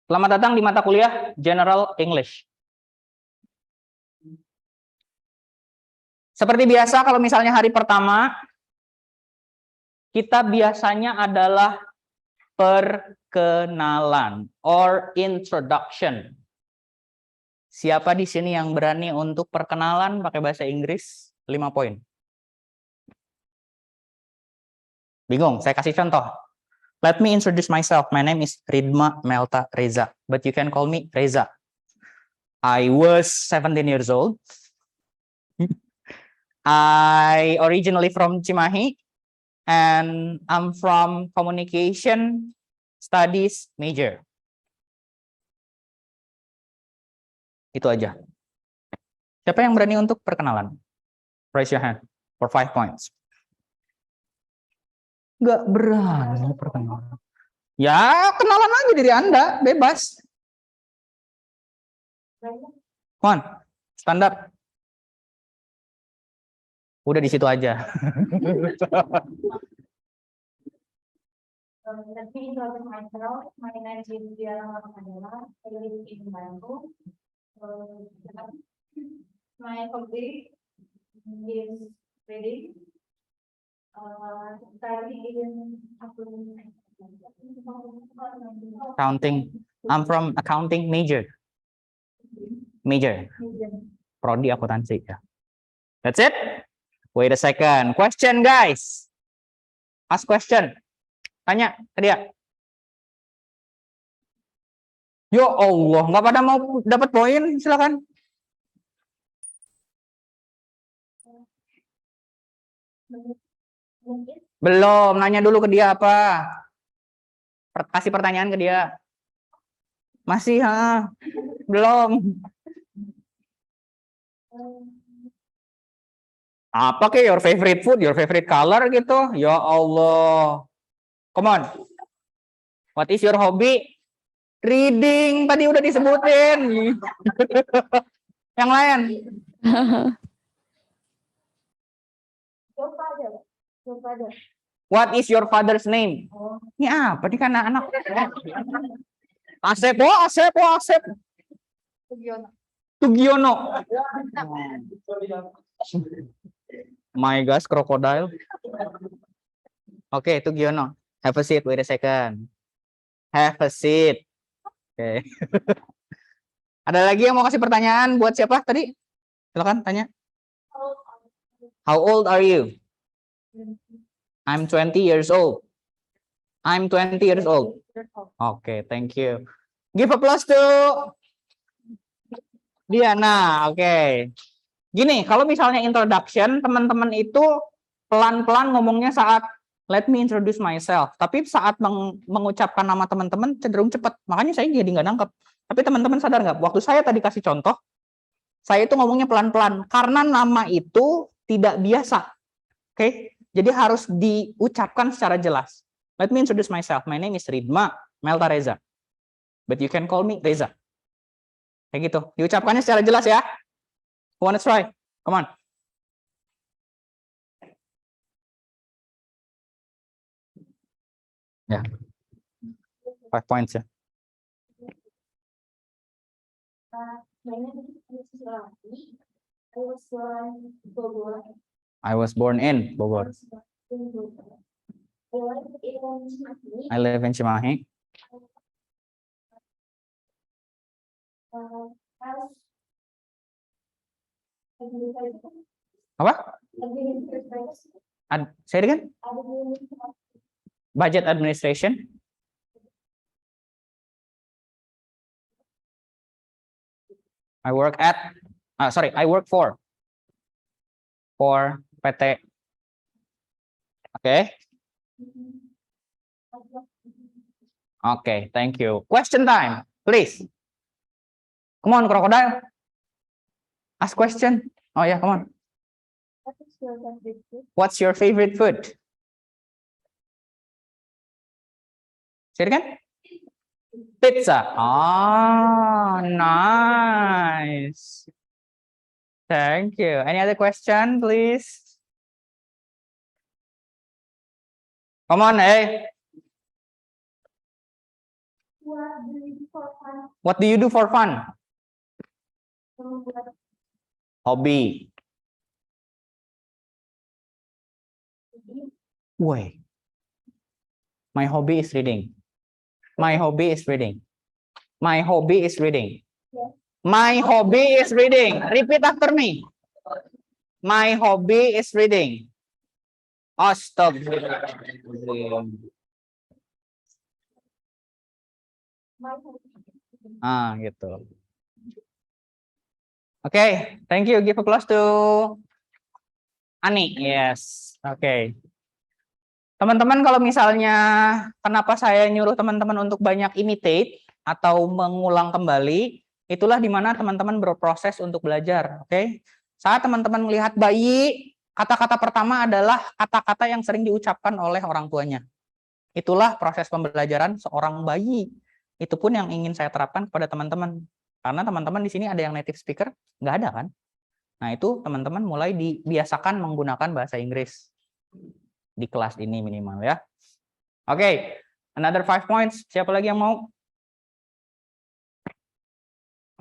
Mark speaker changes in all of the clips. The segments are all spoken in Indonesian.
Speaker 1: Selamat datang di mata kuliah General English. Seperti biasa, kalau misalnya hari pertama, kita biasanya adalah perkenalan or introduction. Siapa di sini yang berani untuk perkenalan pakai bahasa Inggris? 5 poin. Bingung? Saya kasih contoh. Let me introduce myself. My name is Ridma Melta Reza, but you can call me Reza. I was 17 years old. I originally from Cimahi, and I'm from Communication Studies major. Itu aja. Siapa yang berani untuk perkenalan? Raise your hand for 5 points. Nggak berani perkenalan. Ya, kenalan aja diri Anda, bebas. Come on, standar. Udah di situ aja.
Speaker 2: Let me introduce myself. My name is Diana Madela. I live in Bandung. My hobby is reading.
Speaker 1: Accounting. I'm from accounting major. Major. Prodi akuntansi ya. That's it. Wait a second. Question, guys. Ask question. Tanya ke dia. Ya Allah, nggak pada mau dapat poin, silakan. Belum, nanya dulu ke dia apa? Kasih pertanyaan ke dia. Masih, belum. Apa ke your favorite food, your favorite color gitu? Ya Allah. Come on. What is your hobby? Reading, tadi udah disebutin. Yang lain. What is your father's name? Ini apa nih kan anak? Asep. Tugiono. My gosh, crocodile. Oke, Tugiono. Have a seat, wait a second. Have a seat. Oke. Ada lagi yang mau kasih pertanyaan buat siapa tadi? Silakan tanya. How old are you? I'm 20 years old. I'm 20 years old. Okay, thank you. Give applause to Diana. Oke. Gini, kalau misalnya introduction, teman-teman itu pelan-pelan ngomongnya saat let me introduce myself. Tapi saat mengucapkan nama teman-teman cenderung cepat. Makanya saya jadi nggak nangkep. Tapi teman-teman sadar nggak? Waktu saya tadi kasih contoh, saya itu ngomongnya pelan-pelan. Karena nama itu tidak biasa. Oke? Jadi harus diucapkan secara jelas. Let me introduce myself. My name is Ridma Melta Reza. But you can call me Reza. Kayak gitu. Diucapkannya secara jelas ya. Who wanna try? Come on. Ya. 5 points ya. I was born in Bogor. I live in Cimahi. Apa? Say it again. Budget administration. I work for PT. Okay. Okay, thank you. Question time, please. Come on, crocodile. Ask question. Oh yeah, come on. What's your favorite food? Say it again. Pizza. Oh, nice. Thank you. Any other question, please? Come on, hey.
Speaker 2: What do you do for fun?
Speaker 1: What do you do for fun?
Speaker 2: Membuat
Speaker 1: Hobi.
Speaker 2: hobi.
Speaker 1: Wait. My hobby is reading. My hobby is reading. My hobby is reading.
Speaker 2: Yes.
Speaker 1: My hobby is reading. Repeat after me. My hobby is reading. Astagfirullah.
Speaker 2: My hobby.
Speaker 1: Gitu. Oke, thank you. Give applause to Ani. Yes. Oke. Teman-teman, kalau misalnya kenapa saya nyuruh teman-teman untuk banyak imitate atau mengulang kembali, itulah dimana teman-teman berproses untuk belajar. Oke. Saat teman-teman melihat bayi, kata-kata pertama adalah kata-kata yang sering diucapkan oleh orang tuanya. Itulah proses pembelajaran seorang bayi. Itu pun yang ingin saya terapkan kepada teman-teman. Karena teman-teman di sini ada yang native speaker, nggak ada kan? Nah, itu teman-teman mulai dibiasakan menggunakan bahasa Inggris di kelas ini minimal ya. Oke, another 5 points. Siapa lagi yang mau?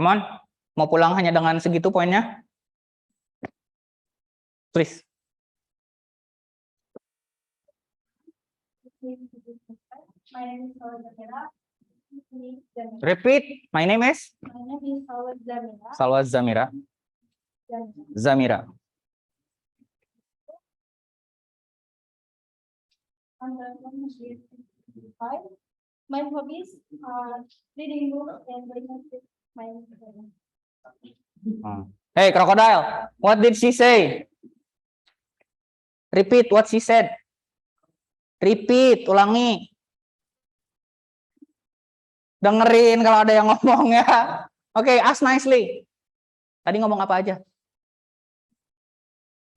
Speaker 1: Come on. Mau pulang hanya dengan segitu poinnya? Please.
Speaker 2: My name is Salwa Zamira.
Speaker 1: Repeat. My name is
Speaker 2: My name is Salwa Zamira.
Speaker 1: Salwa Zamira. Zamira.
Speaker 2: My hobbies are reading books and playing with my friends.
Speaker 1: Hey, crocodile. What did she say? Repeat what she said. Repeat, ulangi. Dengerin kalau ada yang ngomong ya. Oke, ask nicely. Tadi ngomong apa aja?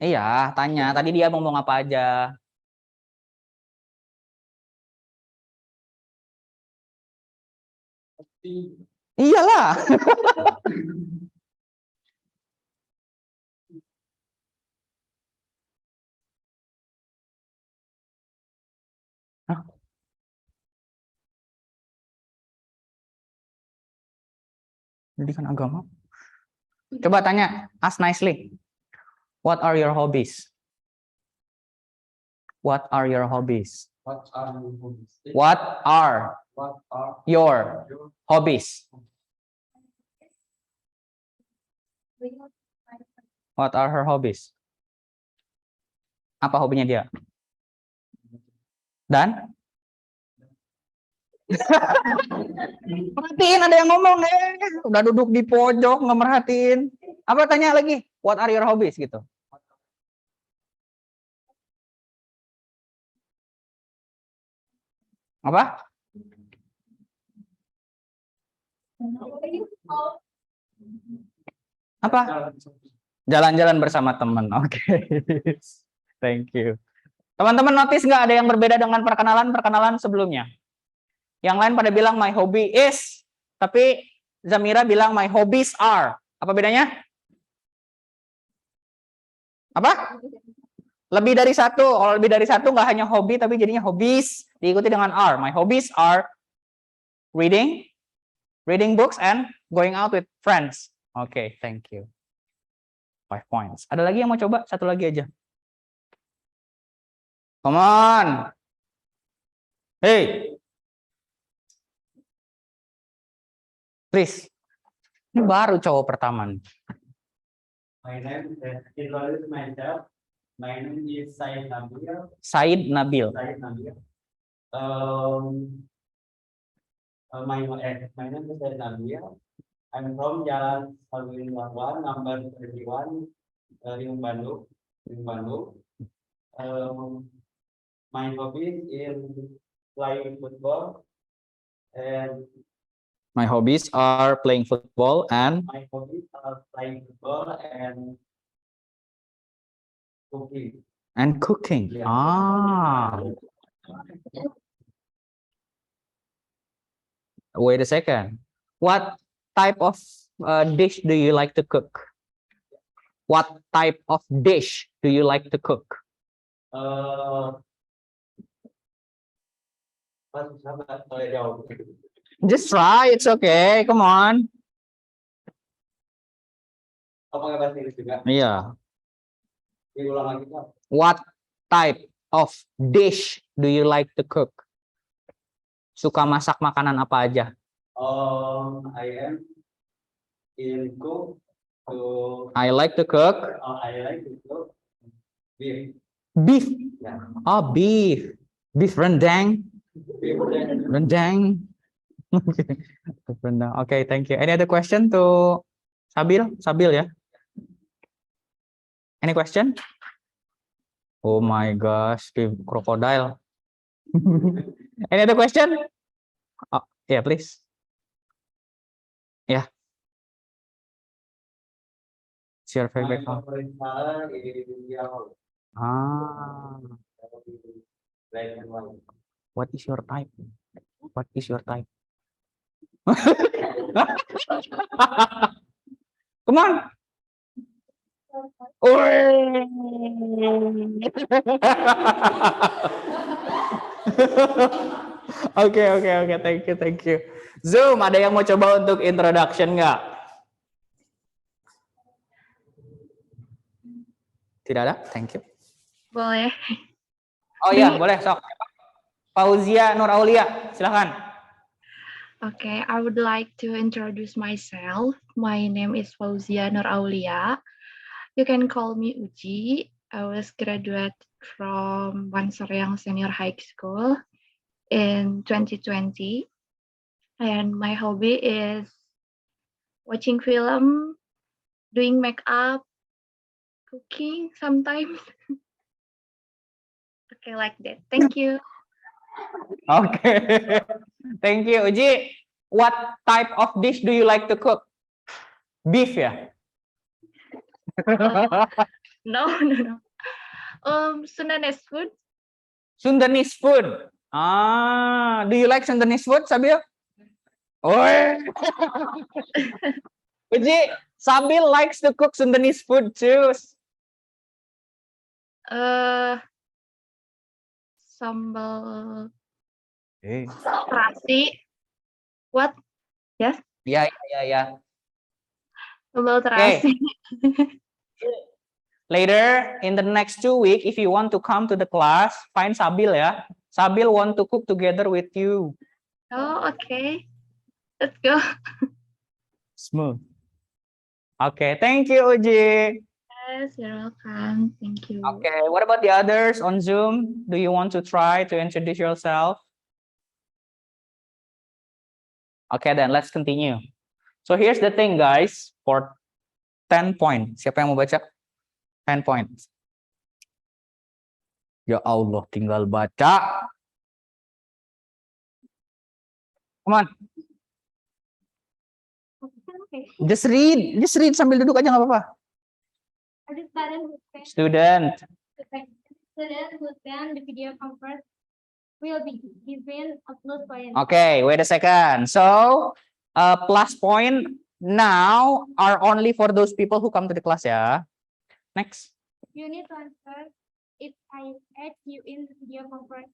Speaker 1: Iya, tanya. Tadi dia ngomong apa aja? Iyalah. Pendidikan agama. Coba tanya, ask nicely. What are your hobbies? What are your hobbies?
Speaker 3: What are your hobbies?
Speaker 1: What are
Speaker 3: What are
Speaker 1: your
Speaker 3: your
Speaker 1: hobbies? What are her hobbies? Apa hobinya dia? Dan? Perhatiin, ada yang ngomong, udah duduk di pojok nggak merhatiin. Apa tanya lagi? What are your hobbies gitu? Apa? Apa? Jalan-jalan bersama teman. Oke. Thank you. Teman-teman notice nggak ada yang berbeda dengan perkenalan sebelumnya? Yang lain pada bilang my hobby is, tapi Zamira bilang my hobbies are. Apa bedanya? Apa? Lebih dari satu. Kalau lebih dari satu nggak hanya hobi, tapi jadinya hobbies. Diikuti dengan are. My hobbies are reading books, and going out with friends. Oke, thank you. 5 points. Ada lagi yang mau coba? Satu lagi aja. Come on. Hey. Please. Ini baru cowok pertama nih.
Speaker 3: My name is introduce myself. My name is Said Nabil.
Speaker 1: Said Nabil.
Speaker 3: Said Nabil. My name is Said Nabil. I'm from Jalan Saguling Lawan, number 31, Riung Bandung. My hobby is playing football, and
Speaker 1: My hobbies are playing football and
Speaker 3: my hobbies are playing football and cooking.
Speaker 1: cooking.
Speaker 3: Yeah.
Speaker 1: Wait a second. What type of dish do you like to cook? What type of dish do you like to cook?
Speaker 3: Pas sahabat saya jawab.
Speaker 1: Just try, it's okay. Come on.
Speaker 3: Apa nggak bahasa Inggris juga?
Speaker 1: Iya.
Speaker 3: Diulang lagi Pak.
Speaker 1: What type of dish do you like to cook? Suka masak makanan apa aja?
Speaker 3: I am in cook to
Speaker 1: I like to cook
Speaker 3: I like to cook beef.
Speaker 1: beef.
Speaker 3: Ya.
Speaker 1: Oh, beef. Beef rendang.
Speaker 3: Beef dan
Speaker 1: Rendang. Beef rendang. Okay, thank you. Any other question to Sabil? Sabil ya? Any question? Oh my gosh, beef crocodile. Any other question? Oh, yeah, please. Yeah. It's your
Speaker 3: my
Speaker 1: favorite color.
Speaker 3: favorite color is yellow.
Speaker 1: Ah,
Speaker 3: Black and white.
Speaker 1: what is your type? What is your type? Come on. Oke. Thank you. Zoom, ada yang mau coba untuk introduction nggak? Tidak ada? Thank you.
Speaker 4: Boleh.
Speaker 1: Oh iya, boleh, sok. Fauzia Nur Aulia, silakan.
Speaker 4: Okay, I would like to introduce myself. My name is Fauzia Nur Aulia. You can call me Uji. I was graduate from Wanseryang Senior High School in 2020. And my hobby is watching film, doing makeup, cooking sometimes. Okay, like that. Thank you.
Speaker 1: Oke. Thank you, Uji. What type of dish do you like to cook? Beef ya?
Speaker 4: No. Sundanese food.
Speaker 1: Sundanese food. Ah, do you like Sundanese food, Sabil? Oh. Uji, Sabil likes to cook Sundanese food too.
Speaker 4: Sambal
Speaker 1: Hey.
Speaker 4: terasi. What? Yes?
Speaker 1: Ya.
Speaker 4: Sambal terasi.
Speaker 1: Later, in the next 2 weeks, if you want to come to the class, find Sabil ya. Sabil want to cook together with you.
Speaker 4: Oh, okay. Let's go.
Speaker 1: Smooth. Okay, thank you, Uji.
Speaker 4: Yes, you're welcome. Thank you.
Speaker 1: Okay, what about the others on Zoom? Do you want to try to introduce yourself? Okay, then let's continue. So here's the thing, guys, for 10 points. Siapa yang mau baca? 10 points. Ya Allah, tinggal baca. Come on,
Speaker 2: Okay.
Speaker 1: just read sambil duduk aja nggak apa-apa. Student.
Speaker 2: Student who attend the video conference will be given a plus point.
Speaker 1: Okay, wait a second. So, plus point now are only for those people who come to the class ya. Next.
Speaker 2: You need to answer if I add you in the video conference.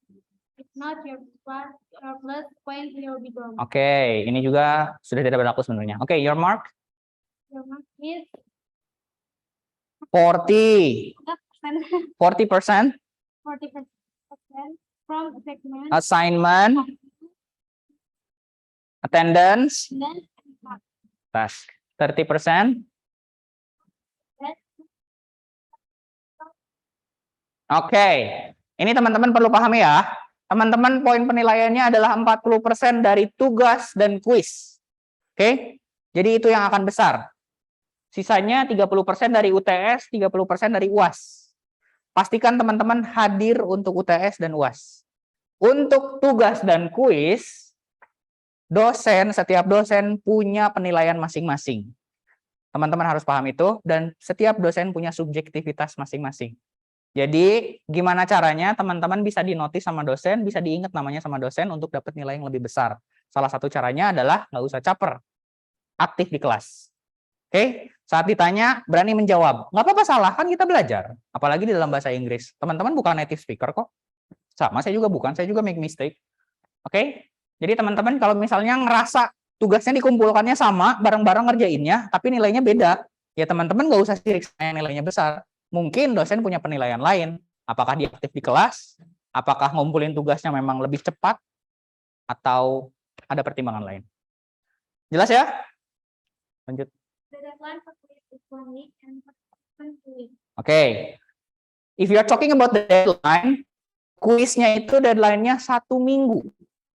Speaker 2: If not, your plus point will be gone.
Speaker 1: Oke, ini juga sudah tidak berlaku sebenarnya. Oke, your mark
Speaker 2: Your mark is
Speaker 1: 40%. 40%
Speaker 2: 40% from segment.
Speaker 1: assignment, attendance,
Speaker 2: Then
Speaker 1: task. 30%. Oke, ini teman-teman perlu pahami ya. Teman-teman poin penilaiannya adalah 40% dari tugas dan kuis. Oke, jadi itu yang akan besar. Sisanya 30% dari UTS, 30% dari UAS. Pastikan teman-teman hadir untuk UTS dan UAS. Untuk tugas dan kuis, setiap dosen punya penilaian masing-masing. Teman-teman harus paham itu, dan setiap dosen punya subjektivitas masing-masing. Jadi, gimana caranya teman-teman bisa dinotis sama dosen, bisa diingat namanya sama dosen untuk dapat nilai yang lebih besar. Salah satu caranya adalah nggak usah caper, aktif di kelas. Oke, saat ditanya berani menjawab. Nggak apa-apa salah, kan kita belajar. Apalagi di dalam bahasa Inggris. Teman-teman bukan native speaker kok. Sama, saya juga bukan, saya juga make mistake. Oke? Jadi teman-teman kalau misalnya ngerasa tugasnya dikumpulkannya sama, bareng-bareng ngerjainnya, tapi nilainya beda, ya teman-teman nggak usah sirik sama yang nilainya besar. Mungkin dosen punya penilaian lain. Apakah dia aktif di kelas? Apakah ngumpulin tugasnya memang lebih cepat? Atau ada pertimbangan lain? Jelas ya? Lanjut.
Speaker 2: The deadline for quiz is 1 week and participant 2 weeks.
Speaker 1: Oke. If you are talking about the deadline, kuisnya itu deadline-nya 1 minggu.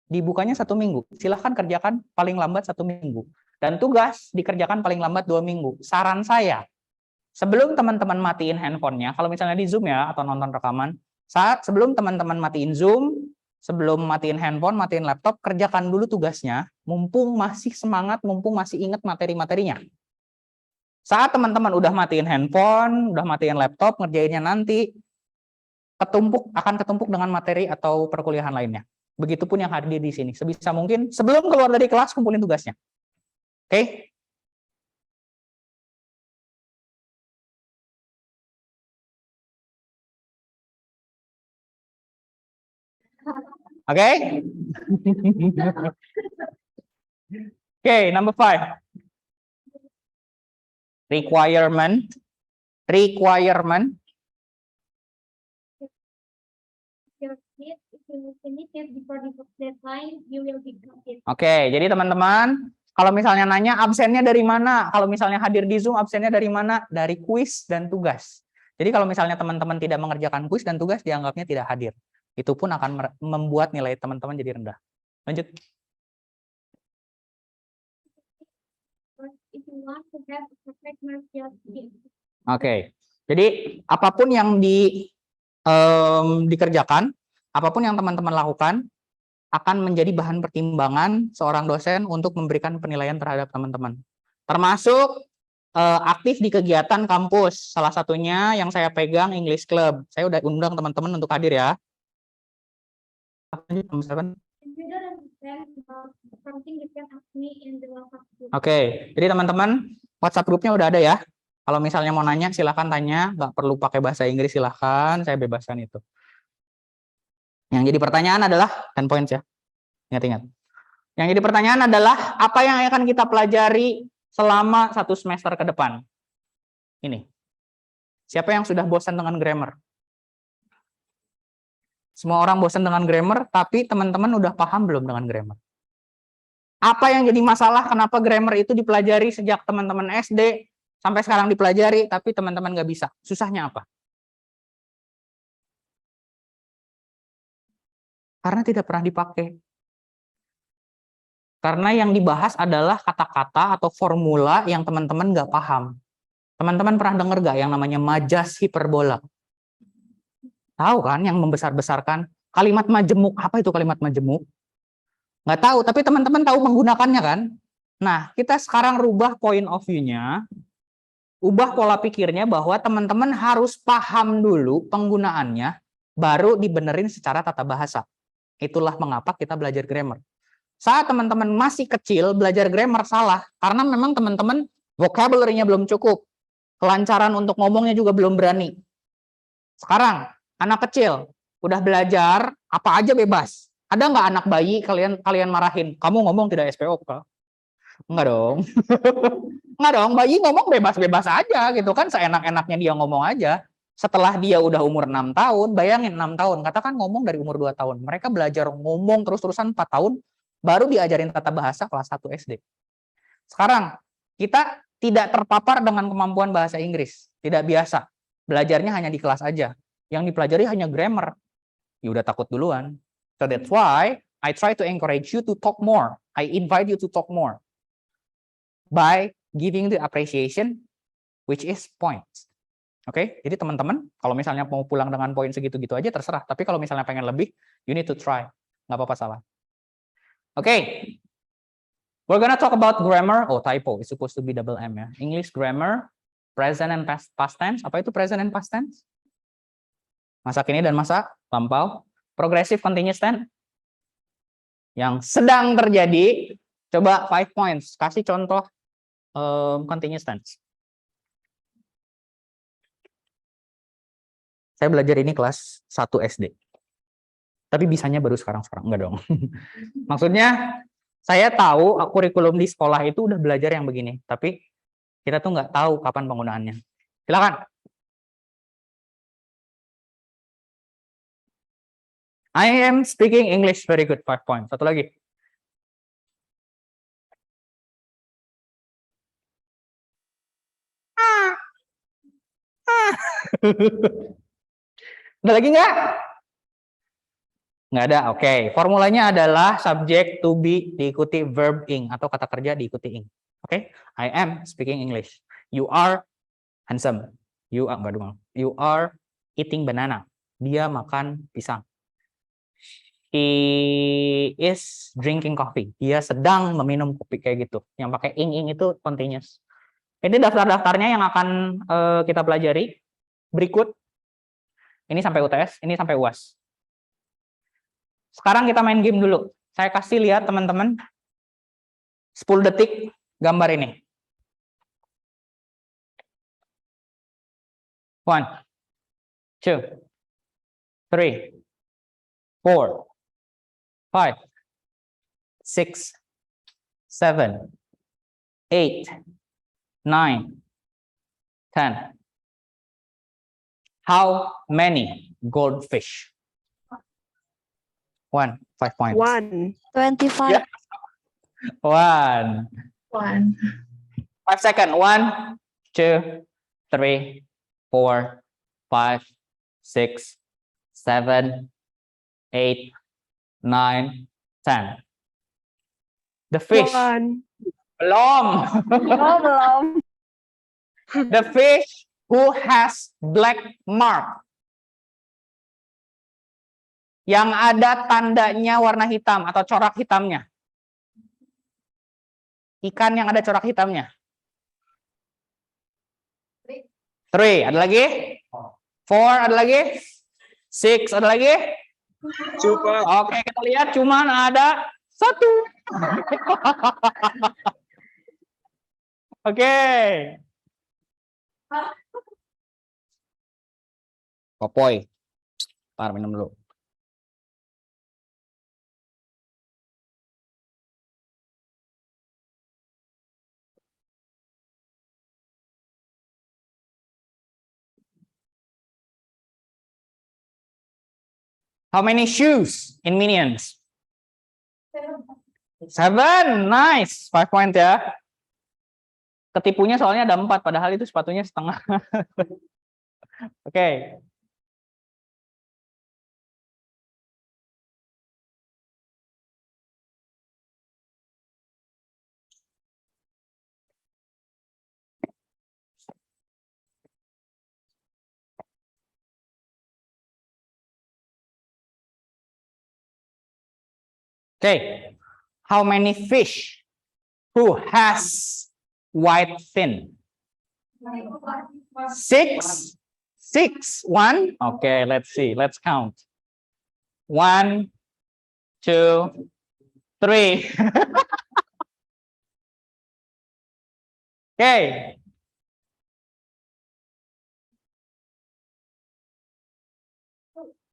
Speaker 1: Dibukanya 1 minggu. Silahkan kerjakan paling lambat 1 minggu. Dan tugas dikerjakan paling lambat 2 minggu. Saran saya, sebelum teman-teman matiin handphonenya, kalau misalnya di Zoom ya, atau nonton rekaman, sebelum teman-teman matiin Zoom, sebelum matiin handphone, matiin laptop, kerjakan dulu tugasnya, mumpung masih semangat, mumpung masih ingat materi-materinya. Saat teman-teman udah matiin handphone, udah matiin laptop, ngerjainnya nanti, akan ketumpuk dengan materi atau perkuliahan lainnya. Begitupun yang hadir di sini. Sebisa mungkin sebelum keluar dari kelas kumpulin tugasnya. Oke? Oke? Oke, number 5. Requirement.
Speaker 2: If you finish it before the deadline, you will be graded.
Speaker 1: Oke, jadi teman-teman, kalau misalnya nanya absennya dari mana, kalau misalnya hadir di Zoom absennya dari mana? Dari kuis dan tugas. Jadi kalau misalnya teman-teman tidak mengerjakan kuis dan tugas, dianggapnya tidak hadir. Itu pun akan membuat nilai teman-teman jadi rendah. Lanjut.
Speaker 2: If you want to have a perfect mark, just give.
Speaker 1: Oke, jadi apapun yang dikerjakan, apapun yang teman-teman lakukan, akan menjadi bahan pertimbangan seorang dosen untuk memberikan penilaian terhadap teman-teman. Termasuk aktif di kegiatan kampus. Salah satunya yang saya pegang English Club. Saya udah undang teman-teman untuk hadir ya.
Speaker 2: If you don't understand something, you can ask me in the WhatsApp group.
Speaker 1: Oke, jadi teman-teman WhatsApp grupnya udah ada ya. Kalau misalnya mau nanya silahkan tanya, nggak perlu pakai bahasa Inggris silahkan, saya bebaskan itu. Yang jadi pertanyaan adalah 10 points ya. Ingat-ingat. Yang jadi pertanyaan adalah apa yang akan kita pelajari selama 1 semester ke depan. Ini. Siapa yang sudah bosan dengan grammar? Semua orang bosan dengan grammar, tapi teman-teman udah paham belum dengan grammar? Apa yang jadi masalah kenapa grammar itu dipelajari sejak teman-teman SD sampai sekarang dipelajari, tapi teman-teman nggak bisa? Susahnya apa? Karena tidak pernah dipakai. Karena yang dibahas adalah kata-kata atau formula yang teman-teman nggak paham. Teman-teman pernah dengar nggak yang namanya majas hiperbola? Tahu kan yang membesar-besarkan? Kalimat majemuk, apa itu kalimat majemuk? Nggak tahu, tapi teman-teman tahu menggunakannya kan? Nah, kita sekarang rubah point of view-nya, ubah pola pikirnya bahwa teman-teman harus paham dulu penggunaannya, baru dibenerin secara tata bahasa. Itulah mengapa kita belajar grammar. Saat teman-teman masih kecil, belajar grammar salah, karena memang teman-teman vocabulary-nya belum cukup. Kelancaran untuk ngomongnya juga belum berani. Sekarang, anak kecil, udah belajar, apa aja bebas. Ada nggak anak bayi kalian marahin? Kamu ngomong tidak SPOK? Enggak dong. Enggak dong, bayi ngomong bebas-bebas aja gitu kan, seenak-enaknya dia ngomong aja. Setelah dia udah umur 6 tahun, bayangin 6 tahun, katakan ngomong dari umur 2 tahun. Mereka belajar ngomong terus-terusan 4 tahun, baru diajarin tata bahasa kelas 1 SD. Sekarang, kita tidak terpapar dengan kemampuan bahasa Inggris. Tidak biasa. Belajarnya hanya di kelas aja. Yang dipelajari hanya grammar. Ya udah takut duluan. So that's why I try to encourage you to talk more. I invite you to talk more. By giving the appreciation, which is points. Oke, jadi teman-teman, kalau misalnya mau pulang dengan poin segitu-gitu aja terserah. Tapi kalau misalnya pengen lebih, you need to try. Nggak apa-apa salah. Oke, we're gonna talk about grammar. Oh, typo. It's supposed to be double M ya. English grammar, present and past tense. Apa itu present and past tense? Masa kini dan masa lampau. Progressive continuous tense. Yang sedang terjadi. Coba 5 points. Kasih contoh continuous tense. Saya belajar ini kelas 1 SD. Tapi bisanya baru sekarang enggak dong. Maksudnya saya tahu kurikulum di sekolah itu udah belajar yang begini, tapi kita tuh nggak tahu kapan penggunaannya. Silakan. I am speaking English very good, 5 points. Satu lagi. Ada lagi nggak? Nggak ada, oke. Formulanya adalah subject to be diikuti verb ing atau kata kerja diikuti ing. Oke, I am speaking English. You are handsome. You are eating banana. Dia makan pisang. He is drinking coffee. Dia sedang meminum kopi kayak gitu. Yang pakai ing itu continuous. Ini daftar-daftarnya yang akan kita pelajari berikut. Ini sampai UTS, ini sampai UAS. Sekarang kita main game dulu. Saya kasih lihat teman-teman 10 detik gambar ini. 1, 2, 3, 4, 5, 6, 7, 8, 9, 10. How many goldfish? 1, 5 points.
Speaker 5: 1.
Speaker 6: 25.
Speaker 1: Yeah. 1.
Speaker 4: 1.
Speaker 1: 5 seconds. 1, 2, 3, 4, 5, 6, 7, 8, 9, 10. The fish.
Speaker 5: 1.
Speaker 1: Belum.
Speaker 6: Oh, belum.
Speaker 1: The fish who has black mark. Yang ada tandanya warna hitam atau corak hitamnya. Ikan yang ada corak hitamnya. 3, ada lagi? 4, ada lagi? 6, ada lagi? Oke, kita lihat cuman ada 1. Oke. Popoy. Ntar minum dulu. How many shoes in Minions? 7. Nice. 5 point ya. Ketipunya soalnya ada 4, padahal itu sepatunya setengah. Oke. Okay, how many fish who has white fin? 6. 6. 1. Okay, let's see. Let's count. 1, 2, 3. Okay.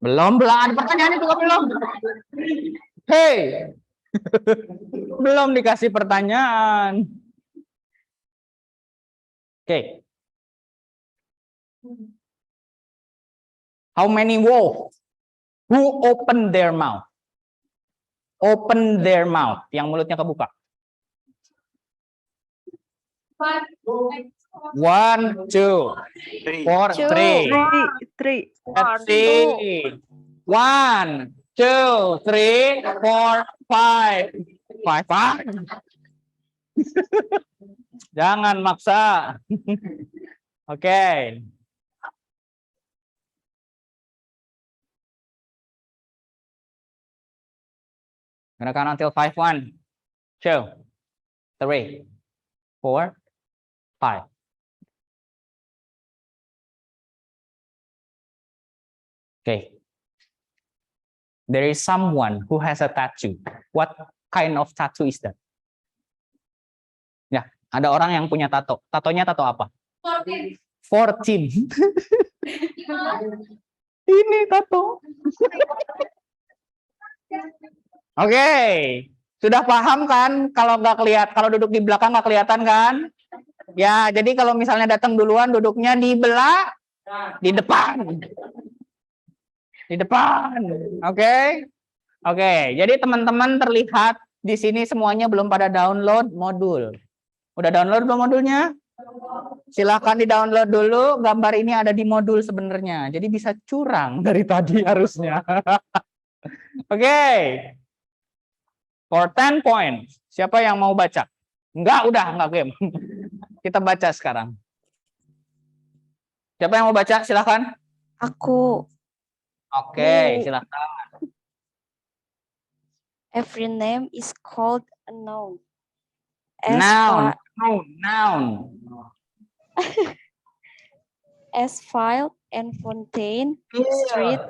Speaker 1: Belum, ada pertanyaan itu belum. Hey, belum dikasih pertanyaan. Okay. How many wolves who open their mouth? Open their mouth, yang mulutnya kebuka. 1, 2, 4, 3.
Speaker 5: 3.
Speaker 1: Let's see. 1, 2, 3, 4, 5. 5. Jangan maksa. Oke. Gonna count until 5. 1, 2, 3, 4, 5. Okay. There is someone who has a tattoo. What kind of tattoo is that? Ya, ada orang yang punya tato. Tatonya tato apa? 14. Ini tato. Oke, sudah paham kan? Kalau kalau duduk di belakang nggak kelihatan kan? Ya, jadi kalau misalnya datang duluan, duduknya di di depan, di depan. Oke, oke. Jadi teman-teman terlihat di sini semuanya belum pada download modul. Udah download belum modulnya? Silahkan di-download dulu. Gambar ini ada di modul sebenarnya. Jadi bisa curang dari tadi harusnya. Oke. For 10 points. Siapa yang mau baca? Enggak game. Kita baca sekarang. Siapa yang mau baca? Silahkan.
Speaker 5: Aku.
Speaker 1: Oke, silahkan.
Speaker 5: Every name is called a noun.
Speaker 1: Noun. Noun.
Speaker 5: As field and fountain, street,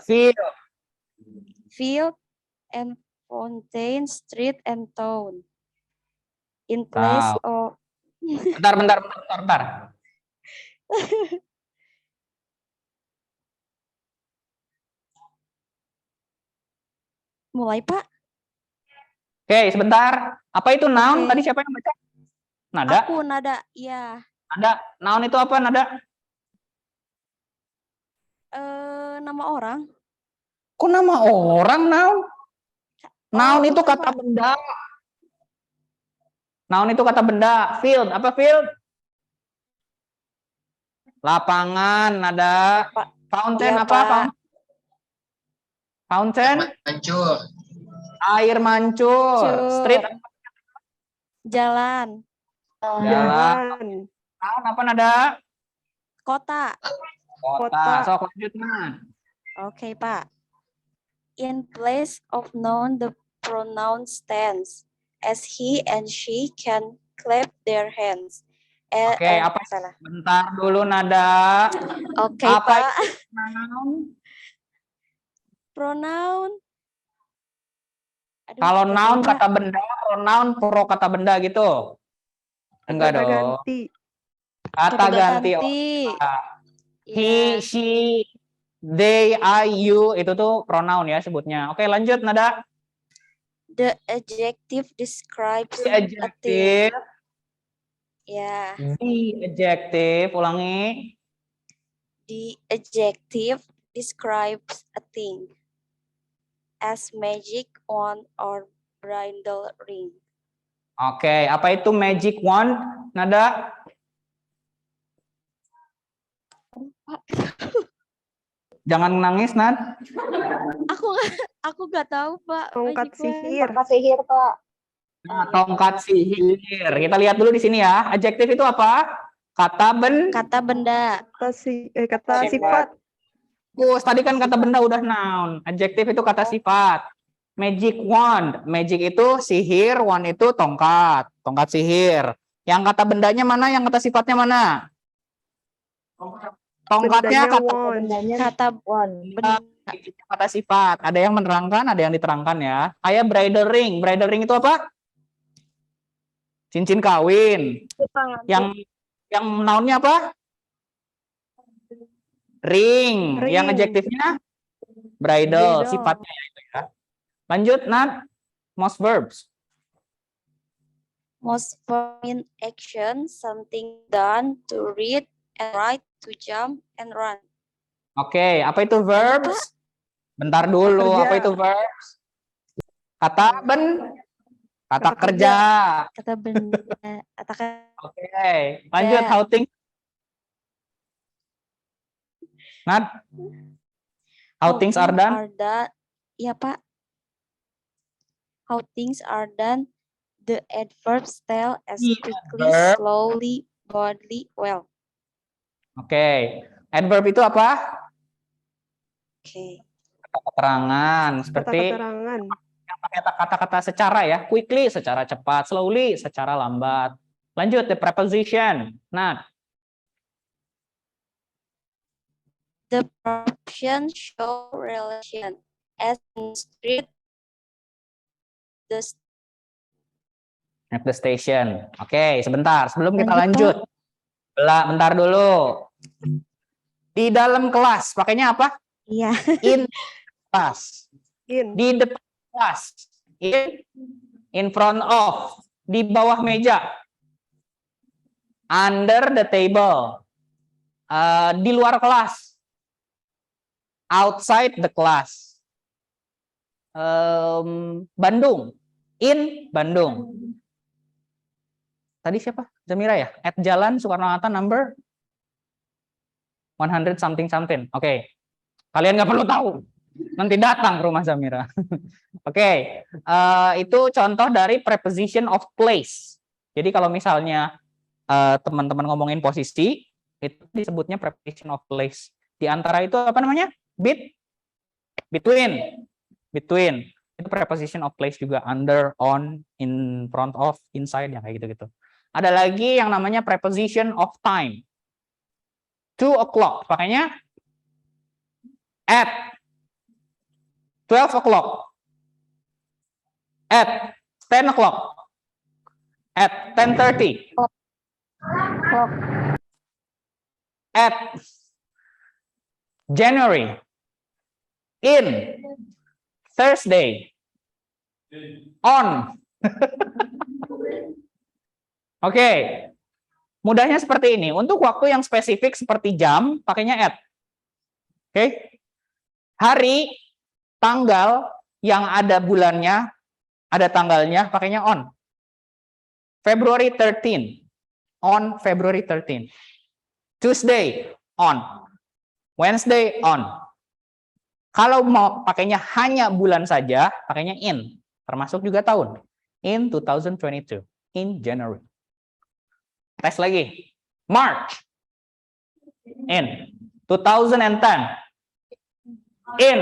Speaker 5: field and fountain, street and town. In place of.
Speaker 1: Bentar.
Speaker 5: Mulai, Pak.
Speaker 1: Oke, sebentar. Apa itu noun?
Speaker 5: Oke.
Speaker 1: Tadi siapa yang baca? Nada?
Speaker 5: Aku, Nada. Ya.
Speaker 1: Nada. Noun itu apa, Nada?
Speaker 5: Nama orang.
Speaker 1: Kok nama orang, noun? Noun itu
Speaker 5: bukan,
Speaker 1: kata
Speaker 5: Pak.
Speaker 1: benda. Noun itu kata benda. Field, apa field? Lapangan, nada. Fountain
Speaker 5: Iya,
Speaker 1: apa?
Speaker 5: Pak.
Speaker 1: Fountain?
Speaker 6: Mancur.
Speaker 1: Air mancur.
Speaker 5: Mancur.
Speaker 1: Street?
Speaker 5: Jalan.
Speaker 1: Jalan. Noun apa, nada?
Speaker 5: Kota.
Speaker 1: Kota. Sok lanjut, Nan.
Speaker 5: Oke, Pak. In place of noun, the pronoun stands, as he and she can clap their hands.
Speaker 1: Oke, apa?
Speaker 5: Salah.
Speaker 1: Bentar dulu, Nada.
Speaker 5: Oke,
Speaker 1: Apa
Speaker 5: Pak.
Speaker 1: Noun?
Speaker 5: Pronoun. Aduh,
Speaker 1: Kalau
Speaker 5: lupa,
Speaker 1: noun
Speaker 5: Pak.
Speaker 1: kata benda, pronoun pro kata benda gitu. Enggak dong. Kata ganti. He,
Speaker 5: Iya.
Speaker 1: she, they, I, you itu tuh pronoun ya sebutnya. Oke, lanjut, Nada.
Speaker 5: The adjective describes
Speaker 1: The
Speaker 5: a thing.
Speaker 1: adjective.
Speaker 5: Ya.
Speaker 1: The adjective. Ulangi.
Speaker 5: The adjective describes a thing as magic wand or bridal ring.
Speaker 1: Oke, apa itu magic wand, Nada? Jangan nangis, Nad.
Speaker 5: Aku nggak tahu, Pak.
Speaker 7: Tongkat
Speaker 5: Magic wand.
Speaker 7: sihir.
Speaker 1: Nah, tongkat sihir. Kita lihat dulu di sini ya. Adjektif itu apa? Kata
Speaker 5: Kata benda.
Speaker 7: Kata sifat.
Speaker 1: Tadi kan kata benda udah noun. Adjektif itu kata sifat. Magic wand. Magic itu sihir, wand itu tongkat. Tongkat sihir. Yang kata bendanya mana? Yang kata sifatnya mana? Tongkatnya
Speaker 5: Kata benda.
Speaker 1: kata sifat. Ada yang menerangkan, ada yang diterangkan ya. Kayak bridal ring. Bridal ring itu apa? Cincin kawin. Yang nounnya apa? Ring. Yang adjektifnya bridal. Sifatnya itu ya. Lanjut, Nat. Most verbs.
Speaker 5: Most verb in action, something done, to read and write, to jump and run.
Speaker 1: Oke, apa itu verbs? Bentar dulu,
Speaker 7: Kerja.
Speaker 1: apa itu verbs? Kata kerja.
Speaker 5: Kata benda.
Speaker 1: Oke, lanjut how things. Nat. How things are done?
Speaker 5: Iya, Pak. How things are done. The adverbs tell as
Speaker 1: Iya,
Speaker 5: quickly,
Speaker 1: adverb.
Speaker 5: slowly, boldly, well.
Speaker 1: Oke, adverb itu apa?
Speaker 5: Oke.
Speaker 1: Keterangan, seperti
Speaker 7: Keterangan.
Speaker 1: yang pakai kata-kata secara ya, quickly, secara cepat, slowly, secara lambat. Lanjut, the preposition. Nah,
Speaker 5: The preposition show relation as in street,
Speaker 1: at the station. Oke, sebentar. Sebelum kita
Speaker 5: Lanjut,
Speaker 1: lanjut. Bentar dulu. Di dalam kelas, pakainya apa?
Speaker 5: iya.
Speaker 1: In kelas.
Speaker 7: In.
Speaker 1: Di depan class. In front of. Di bawah meja. Under the table. Di luar kelas. Outside the class. Bandung. In Bandung. Tadi siapa? Zamira ya? At Jalan Soekarno-Hatta number 100 something something. Oke. Kalian nggak perlu tahu. Nanti datang ke rumah Zamira. Oke. Itu contoh dari preposition of place. Jadi kalau misalnya teman-teman ngomongin posisi, itu disebutnya preposition of place. Di antara itu apa namanya? Between. Itu preposition of place juga. Under, on, in front of, inside, yang kayak gitu-gitu. Ada lagi yang namanya preposition of time. 2 o'clock, pakainya at 12 o'clock, at 10 o'clock, at 10:30, at January, in Thursday, on. Oke. Mudahnya seperti ini. Untuk waktu yang spesifik seperti jam, pakainya at. Oke. Hari, tanggal yang ada bulannya, ada tanggalnya, pakainya on. February 13. On February 13. Tuesday, on. Wednesday, on. Kalau mau pakainya hanya bulan saja, pakainya in. Termasuk juga tahun. In 2022. In January. Tes lagi. March. In. 2010. In.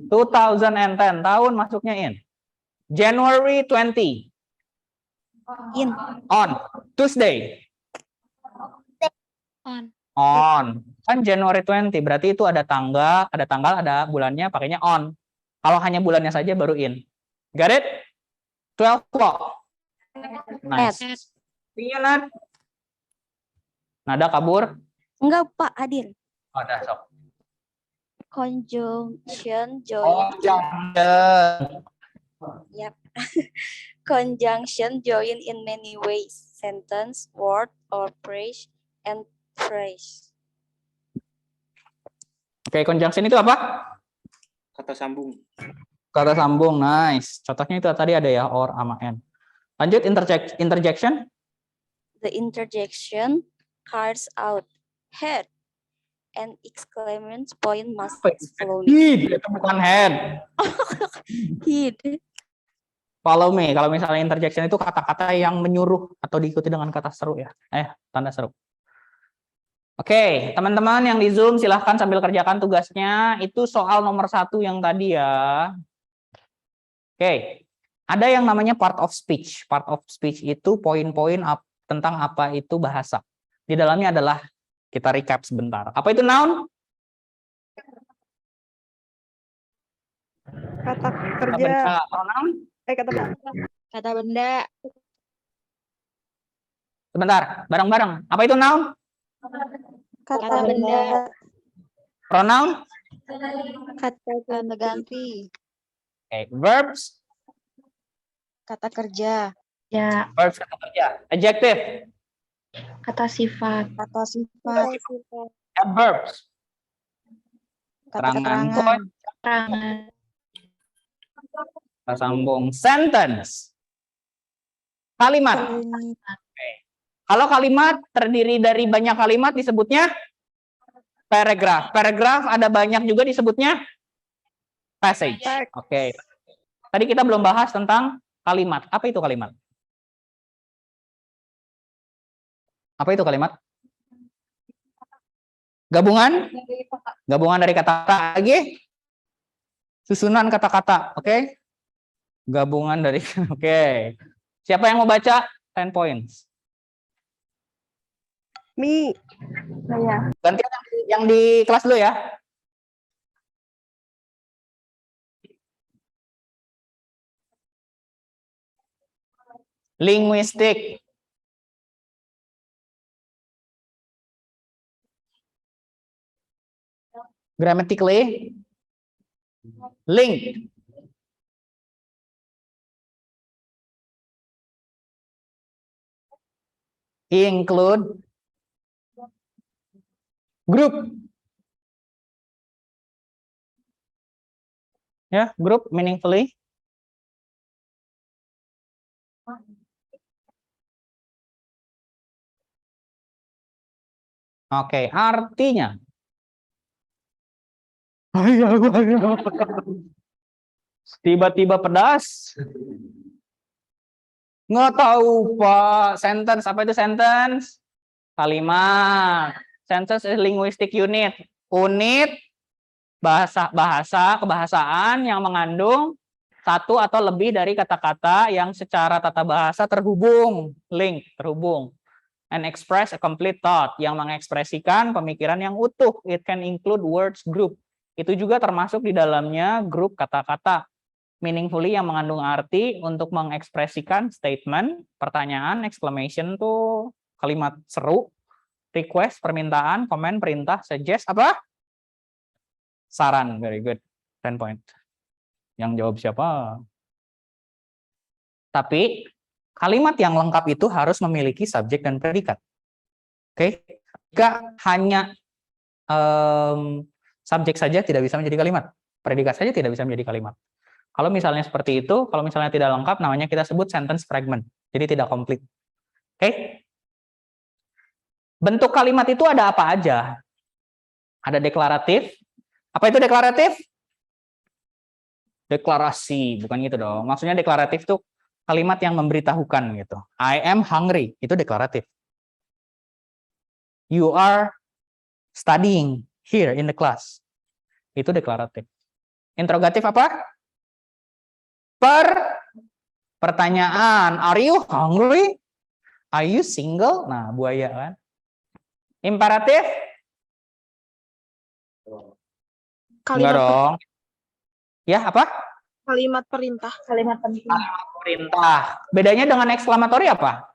Speaker 1: 2010. Tahun masuknya in. January 20.
Speaker 5: In.
Speaker 1: On. Tuesday.
Speaker 5: On.
Speaker 1: On. Kan January 20. Berarti itu ada tanggal, ada bulannya, pakainya on. Kalau hanya bulannya saja baru in. Got it? 12 o'clock. Nice. Iya, Nat. Nada kabur?
Speaker 5: Enggak, Pak, hadir.
Speaker 1: Oh, ada, sok.
Speaker 5: Conjunction
Speaker 1: Oh,
Speaker 5: join.
Speaker 1: jangan.
Speaker 5: Yep. Conjunction join in many ways. Sentence, word, or phrase, and phrase.
Speaker 1: Oke, conjunction itu apa?
Speaker 3: Kata sambung.
Speaker 1: Kata sambung, nice. Contohnya itu tadi ada ya, or sama and. Lanjut, interjection.
Speaker 5: The interjection cards out head and exclamation point must follow me.
Speaker 1: Head, itu bukan head.
Speaker 5: Head.
Speaker 1: Follow me. Kalau misalnya interjection itu kata-kata yang menyuruh atau diikuti dengan kata seru ya. Tanda seru. Oke, teman-teman yang di Zoom silahkan sambil kerjakan tugasnya. Itu soal nomor 1 yang tadi ya. Oke, ada yang namanya part of speech. Part of speech itu poin-poin tentang apa itu bahasa. Di dalamnya adalah, kita recap sebentar. Apa itu noun?
Speaker 7: Kata kerja.
Speaker 1: Pronoun?
Speaker 7: Kata
Speaker 5: Kata benda.
Speaker 1: Sebentar, bareng-bareng. Apa itu noun?
Speaker 5: Kata benda.
Speaker 1: Pronoun?
Speaker 5: Kata ganti.
Speaker 1: Oke, verbs?
Speaker 5: Kata kerja.
Speaker 4: Ya,
Speaker 1: Verbs kata kerja. Adjective?
Speaker 4: kata sifat.
Speaker 5: Kata sifat.
Speaker 1: Adverbs?
Speaker 5: Kata
Speaker 1: Keterangan.
Speaker 4: Keterangan.
Speaker 1: Kata sambung. Sentence? Kalimat? Kalau kalimat terdiri dari banyak kalimat disebutnya paragraph. Paragraph ada banyak juga disebutnya passage. Oke. Tadi kita belum bahas tentang kalimat. Apa itu kalimat? Apa itu kalimat? Gabungan? Gabungan dari kata-kata lagi? Susunan kata-kata, oke? Gabungan dari, oke. Siapa yang mau baca? 10 points.
Speaker 7: Mi.
Speaker 1: Gantian yang di kelas dulu ya. Linguistik. Grammatically. Link. Include group. Ya, group meaningfully. Oke, artinya. Tiba-tiba pedas. Nggak tahu, Pak. Sentence, apa itu sentence? Kalimat. Sentence is linguistic unit. Unit kebahasaan yang mengandung satu atau lebih dari kata-kata yang secara tata bahasa terhubung, terhubung. And express a complete thought, yang mengekspresikan pemikiran yang utuh. It can include words group. Itu juga termasuk di dalamnya grup kata-kata. Meaningfully yang mengandung arti untuk mengekspresikan statement, pertanyaan, exclamation tuh kalimat seru, request, permintaan, komen, perintah, suggest, apa? Saran, very good. 10 point. Yang jawab siapa? Tapi kalimat yang lengkap itu harus memiliki subjek dan predikat. Oke, jika hanya subjek saja tidak bisa menjadi kalimat, predikat saja tidak bisa menjadi kalimat. Kalau misalnya seperti itu, kalau misalnya tidak lengkap, namanya kita sebut sentence fragment, jadi tidak komplit. Oke, bentuk kalimat itu ada apa aja? Ada deklaratif. Apa itu deklaratif? Deklarasi, bukan gitu dong. Maksudnya deklaratif tuh kalimat yang memberitahukan gitu. I am hungry, itu deklaratif. You are studying here in the class. Itu deklaratif. Interrogatif apa? Pertanyaan. Are you hungry? Are you single? Nah, buaya kan. Imperatif? Enggak dong. Ya, apa?
Speaker 7: Kalimat perintah. Kalimat penting.
Speaker 1: Perintah. Bedanya dengan ekslamatori apa?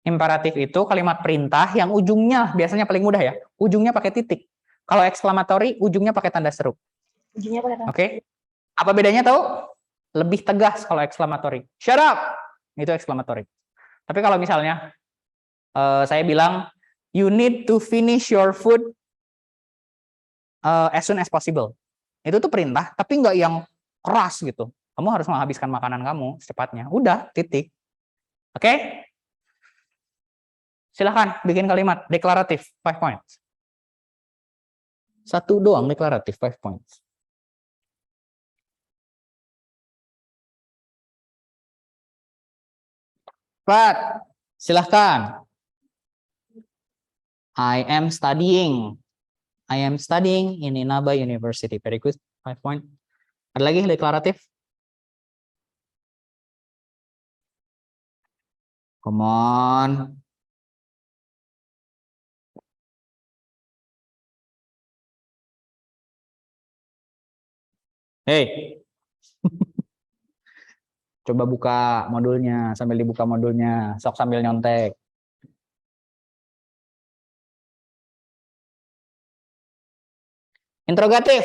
Speaker 1: Imperatif itu kalimat perintah yang ujungnya biasanya paling mudah ya. Ujungnya pakai titik. Kalau ekslamatori ujungnya pakai tanda seru.
Speaker 7: Ujungnya pakai tanda.
Speaker 1: Oke. Apa bedanya tahu? Lebih tegas kalau ekslamatori. Shut up. Itu ekslamatori. Tapi kalau misalnya saya bilang you need to finish your food as soon as possible. Itu tuh perintah, tapi nggak yang keras gitu. Kamu harus menghabiskan makanan kamu secepatnya. Udah, titik. Oke? Silahkan bikin kalimat deklaratif, 5 points. Satu doang deklaratif, 5 points. Pat, silahkan. I am studying in Inaba University. Very good, 5 point. Ada lagi deklaratif? Come on. Hey. Coba buka modulnya, sambil dibuka modulnya, sok sambil nyontek. Interrogatif.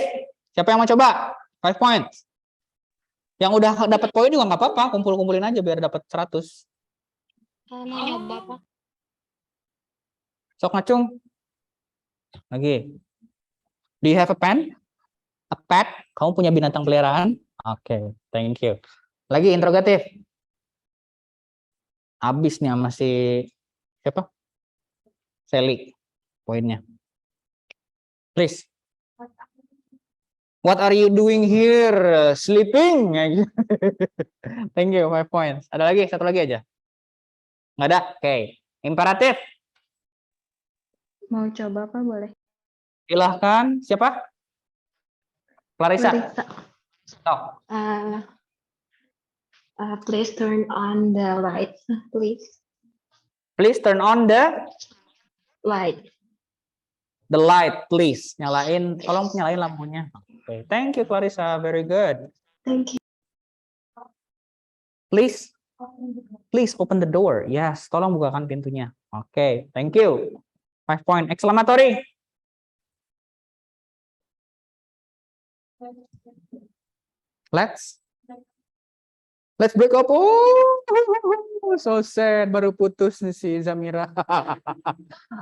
Speaker 1: Siapa yang mau coba? 5 points. Yang udah dapat poin juga nggak apa-apa, kumpul-kumpulin aja biar dapat 100.
Speaker 2: Mau nyoba, Pak.
Speaker 1: Sok ngacung. Lagi. Do you have a pen? A pet? Kamu punya binatang peliharaan? Oke, thank you. Lagi interrogatif. Habis nih sama si siapa? Sally. Poinnya. Please. What are you doing here? Sleeping? Thank you, 5 points. Ada lagi? Satu lagi aja. Nggak ada? Oke. Imperatif.
Speaker 4: Mau coba apa boleh?
Speaker 1: Silahkan. Siapa? Clarissa. Oh.
Speaker 4: Please turn on the lights, please.
Speaker 1: Please turn on the
Speaker 4: Light.
Speaker 1: light, please. Nyalain, tolong nyalain lampunya. Okay. Thank you, Clarissa. Very good.
Speaker 4: Thank you.
Speaker 1: Please open the door. Yes, tolong bukakan pintunya. Oke, okay. Thank you. 5 point. Exclamatory. Let's break up. Oh, so sad. Baru putus nih si Zamira.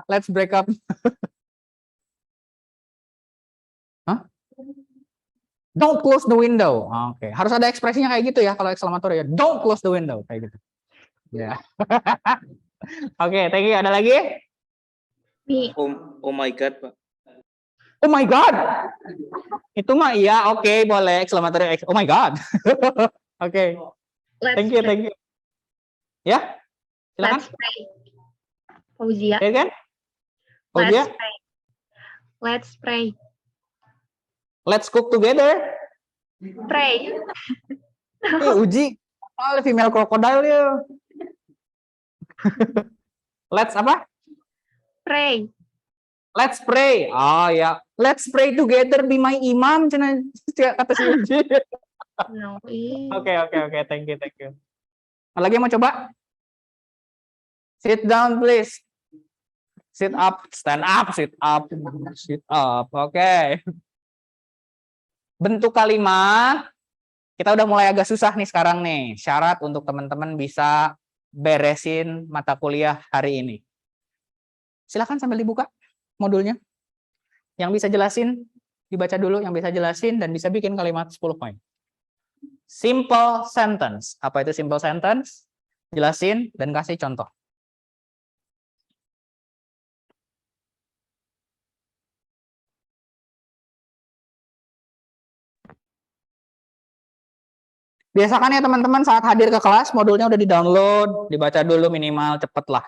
Speaker 1: Let's break up. Hah? Don't close the window. Oke, harus ada ekspresinya kayak gitu ya kalau eksklamatory ya. Don't close the window kayak gitu. Ya. Oke, thank you. Ada lagi?
Speaker 4: Me.
Speaker 6: Oh my God, Pak.
Speaker 1: Oh my God. Itu mah iya, oke, boleh eksklamatory. Oh my God. Oke,
Speaker 4: Let's
Speaker 1: thank you,
Speaker 4: pray.
Speaker 1: thank you. Ya, silakan.
Speaker 4: Let's pray. Fauzia.
Speaker 1: Ya kan? Oh
Speaker 4: Let's
Speaker 1: ya,
Speaker 4: pray. Let's pray.
Speaker 1: let's cook together.
Speaker 4: Pray.
Speaker 1: Uji, female crocodile ya. Let's apa?
Speaker 4: Pray.
Speaker 1: Let's pray. Oh ya, let's pray together. Be my imam, cina kata si Uji.
Speaker 4: No.
Speaker 1: Oke, thank you, thank you. Ada lagi yang mau coba? Sit down, please. Sit up, stand up, sit up, sit up. Oke. Bentuk kalimat. Kita udah mulai agak susah nih sekarang nih. Syarat untuk teman-teman bisa beresin mata kuliah hari ini. Silakan sambil dibuka modulnya. Yang bisa jelasin, dibaca dulu yang bisa jelasin dan bisa bikin kalimat 10 poin. Simple sentence. Apa itu simple sentence? Jelasin dan kasih contoh. Biasakan ya teman-teman saat hadir ke kelas, modulnya udah di-download, dibaca dulu minimal, cepet lah.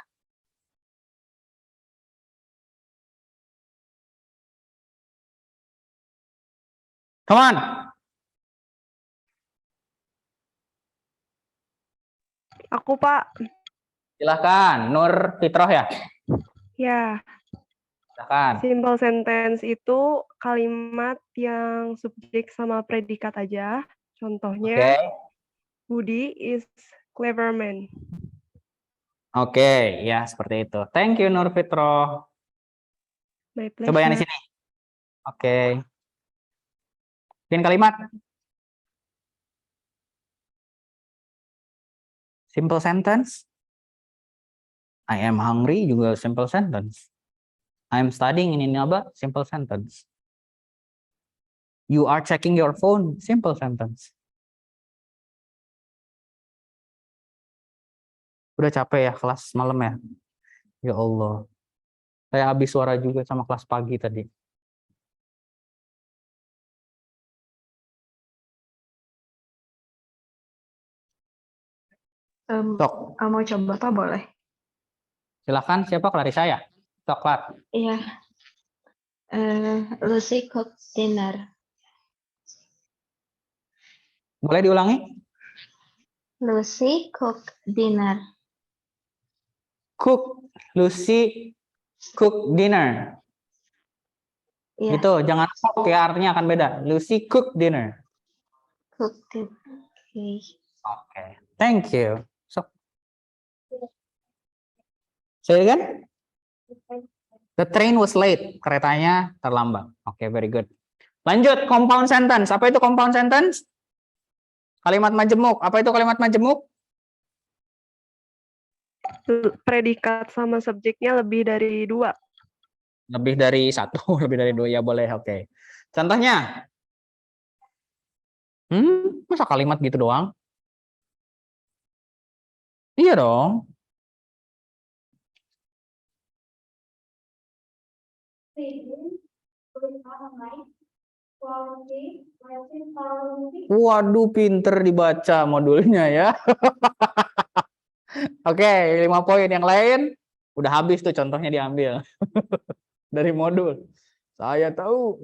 Speaker 1: Come on.
Speaker 7: Aku, Pak.
Speaker 1: Silahkan, Nur Fitroh ya?
Speaker 7: Ya,
Speaker 1: Silahkan.
Speaker 7: simple sentence itu kalimat yang subjek sama predikat aja. Contohnya,
Speaker 1: Oke.
Speaker 7: Budi is clever man.
Speaker 1: Oke, ya seperti itu. Thank you Nur Fitroh.
Speaker 7: My
Speaker 1: Coba yang di
Speaker 7: pleasure.
Speaker 1: sini. Oke. Bikin kalimat. Simple sentence. I am hungry juga simple sentence. I am studying ini apa? Simple sentence. You are checking your phone. Simple sentence. Udah capek ya kelas malam ya? Ya Allah. Saya habis suara juga sama kelas pagi tadi. Sok.
Speaker 4: Mau coba Pak boleh?
Speaker 1: Silakan, siapa? Clarissa ya? Coklat.
Speaker 8: Iya. Lucy cook dinner.
Speaker 1: Boleh diulangi?
Speaker 8: Lucy cook dinner.
Speaker 1: Cook. Lucy cook dinner.
Speaker 8: Iya.
Speaker 1: Gitu, jangan cook ya, artinya akan beda. Lucy cook dinner.
Speaker 8: Cook dinner. Oke.
Speaker 1: Oke. Thank you. So. Say again? The train was late. Keretanya terlambat. Oke, very good. Lanjut, compound sentence. Apa itu compound sentence? Kalimat majemuk. Apa itu kalimat majemuk?
Speaker 7: Predikat sama subjeknya lebih dari 2.
Speaker 1: Lebih dari 1, lebih dari 2 ya boleh. Oke. Contohnya? Masa kalimat gitu doang? Iya dong. Waduh, pinter dibaca modulnya ya. Oke, 5 poin yang lain udah habis tuh contohnya diambil dari modul. Saya tahu.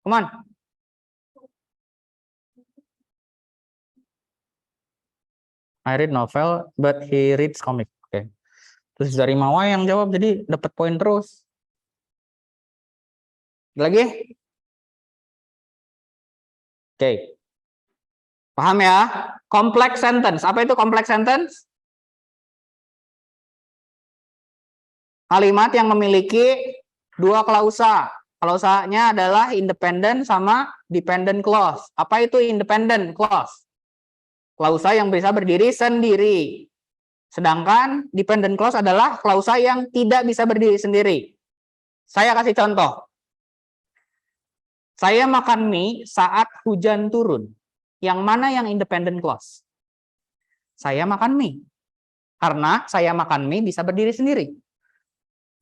Speaker 1: Come on. I read novel, but he reads comic. Oke. Terus dari Mawa yang jawab, jadi dapat poin terus. Lagi? Oke. Paham ya? Complex sentence. Apa itu complex sentence? Kalimat yang memiliki 2 klausa. Klausanya adalah independent sama dependent clause. Apa itu independent clause? klausa yang bisa berdiri sendiri. Sedangkan dependent clause adalah klausa yang tidak bisa berdiri sendiri. Saya kasih contoh. Saya makan mie saat hujan turun. Yang mana yang independent clause? Saya makan mie. Karena saya makan mie bisa berdiri sendiri.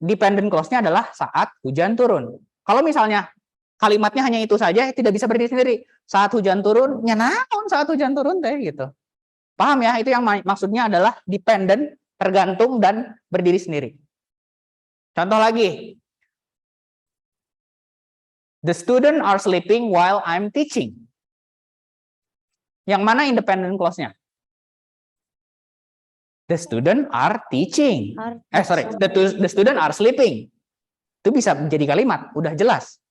Speaker 1: Dependent clause-nya adalah saat hujan turun. Kalau misalnya kalimatnya hanya itu saja, tidak bisa berdiri sendiri. Saat hujan turun, naon saat hujan turun teh gitu. Paham ya? Itu yang maksudnya adalah dependent, tergantung, dan berdiri sendiri. Contoh lagi. The student are sleeping while I'm teaching. Yang mana independent clause-nya? The student are teaching. The student are sleeping. Itu bisa menjadi kalimat, udah jelas.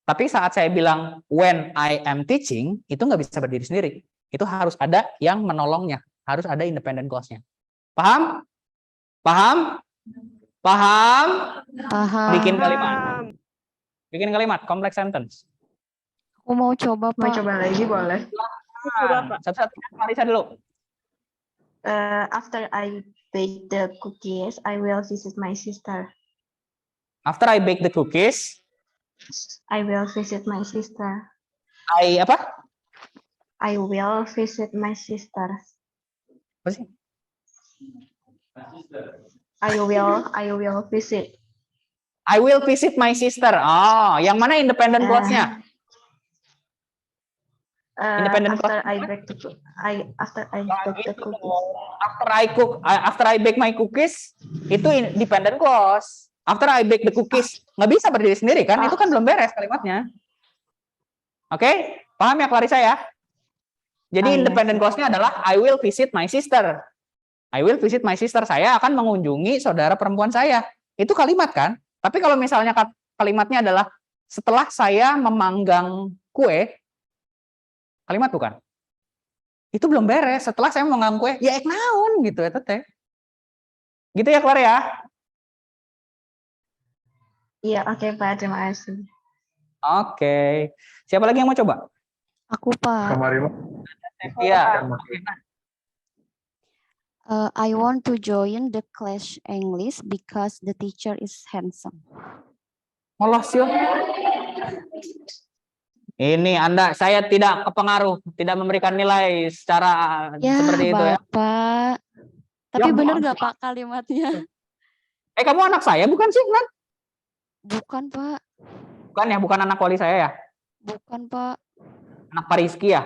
Speaker 1: Tapi saat saya bilang when I am teaching, itu nggak bisa berdiri sendiri. Itu harus ada yang menolongnya, harus ada independent clause-nya. Paham? Paham? Paham?
Speaker 5: Paham.
Speaker 1: Bikin kalimat, complex sentence.
Speaker 5: Aku mau coba,
Speaker 8: Mau
Speaker 5: Pak.
Speaker 8: coba lagi boleh.
Speaker 1: Satu-satu, Marisa dulu.
Speaker 8: After I bake the cookies, I will visit my sister.
Speaker 1: After I bake the cookies,
Speaker 8: I will visit my sister.
Speaker 1: I apa?
Speaker 8: I will visit my sister.
Speaker 1: Apa sih?
Speaker 8: I will visit.
Speaker 1: I will visit my sister. Oh, yang mana independent clause-nya? Independent
Speaker 8: After I bake the cookies.
Speaker 1: After I bake my cookies, itu dependent clause. After I bake the cookies, nggak bisa berdiri sendiri kan? Itu kan belum beres kalimatnya. Oke, paham ya Clarissa ya? Jadi independent clause-nya adalah I will visit my sister. I will visit my sister. Saya akan mengunjungi saudara perempuan saya. Itu kalimat kan? Tapi kalau misalnya kalimatnya adalah setelah saya memanggang kue, kalimat bukan? Itu belum beres. Setelah saya memanggang kue, ya naon gitu ya teteh. Gitu ya Clara ya?
Speaker 8: Iya, oke Pak, terima kasih.
Speaker 1: Oke. Siapa lagi yang mau coba?
Speaker 5: Aku, Pak.
Speaker 1: Iya.
Speaker 5: I want to join the class English because the teacher is handsome.
Speaker 1: Molos yuk. Ini saya tidak kepengaruh, tidak memberikan nilai secara seperti itu ya.
Speaker 5: Bapak. Tapi
Speaker 1: Ya,
Speaker 5: benar
Speaker 1: Bapak.
Speaker 5: nggak Pak kalimatnya?
Speaker 1: Kamu anak saya bukan sih, Nan?
Speaker 5: Bukan, Pak.
Speaker 1: Bukan ya, bukan anak wali saya ya?
Speaker 5: Bukan, Pak.
Speaker 1: Anak Pak Rizky ya?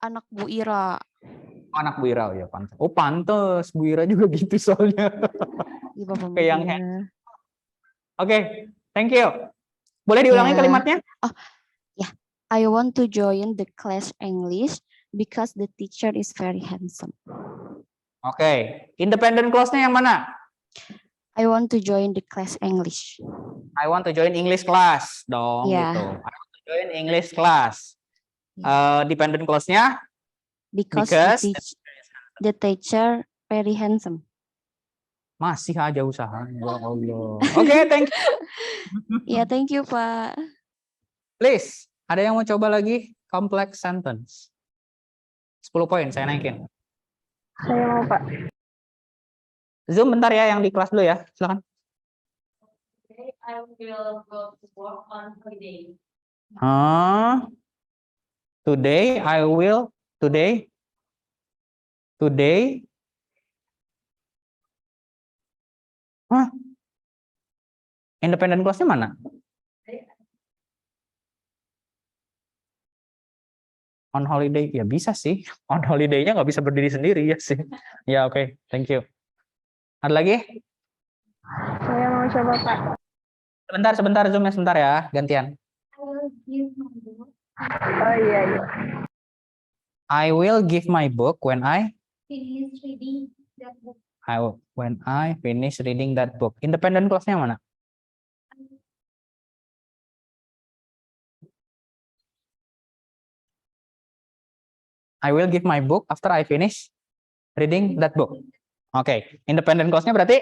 Speaker 5: Anak Bu Ira.
Speaker 1: Oh, anak Bu Ira, ya pantas. Oh, pantas. Bu Ira juga gitu soalnya.
Speaker 5: Iya, Bapak.
Speaker 1: Oke, yang Oke, thank you. Boleh diulangi
Speaker 5: Ya.
Speaker 1: kalimatnya?
Speaker 5: Oh, ya. I want to join the class English because the teacher is very handsome.
Speaker 1: Oke, independent clause-nya yang mana?
Speaker 5: I want to join the class English.
Speaker 1: I want to join English class dong
Speaker 5: Ya.
Speaker 1: gitu. I want to join English class. Dependent clause-nya
Speaker 5: Because,
Speaker 1: Because
Speaker 5: the teacher very handsome.
Speaker 1: masih aja usaha. Ya Allah. Oke, thank you.
Speaker 5: Ya, thank you, Pak.
Speaker 1: Please, ada yang mau coba lagi complex sentence? 10 poin saya naikin.
Speaker 7: Saya mau, Pak.
Speaker 1: Zoom bentar ya yang di kelas dulu ya. Silakan.
Speaker 2: I will go to work on holiday.
Speaker 1: Today I will today independent clause-nya mana? On holiday ya bisa sih. On holiday-nya nggak bisa berdiri sendiri ya sih. Ya oke, thank you. Ada lagi?
Speaker 7: Saya mau coba, Pak.
Speaker 1: Sebentar Zoom-nya sebentar ya, gantian.
Speaker 2: I will give my book.
Speaker 7: Oh iya.
Speaker 1: I will give my book when I
Speaker 2: Finish reading that book.
Speaker 1: when I finish reading that book. Independent clause-nya mana? I will give my book after I finish reading that book. Oke, independent clause-nya berarti